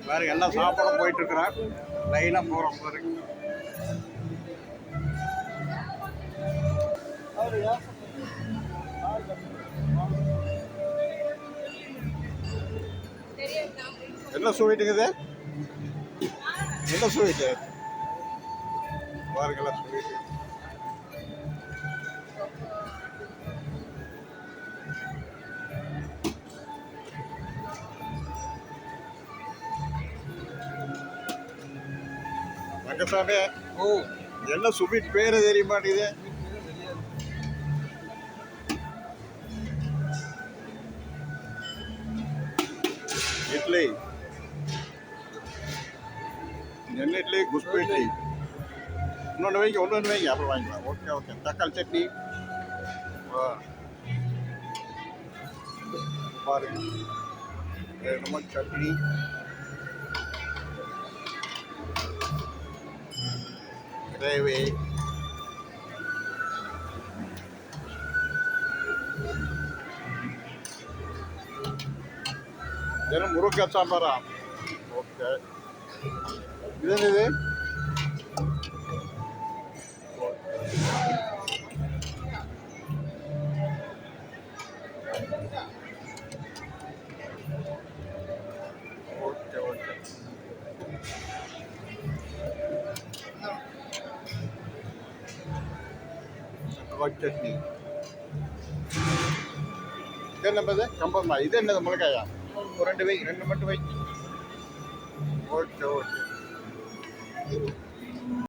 வேறு எல்லாம் சாப்பிட போயிட்டு இருக்கிறேன். லைனாக போகிறோம் பாரு. என்ன ஸ்வீட்டுங்குது? என்ன ஸ்வீட்டு பாருங்களா? ஸ்வீட்டு ரங்கசாமி. என்ன ஸ்வீட் பேரு தெரிய மாட்டேங்குது. இட்லி, என்ன இட்லி? குஸ்பு இட்லி. இன்னொன்று வைங்க, ஒன்று வைங்க, அப்புறம் வாங்கிக்கலாம். Okay okay. தக்காளி சட்னி பாருங்க. நம்ம சட்னி, கிரேவி, இதெல்லாம் முருங்கைக்காய் சாம்பாரா? ஓகே. இது என்னது? Okay okay. சட்னி. இது என்னது? கம்பம்மா. இது என்னது? மிளகாயா? ஒரு 2 வை, 2 மட்டும் வை. Okay okay.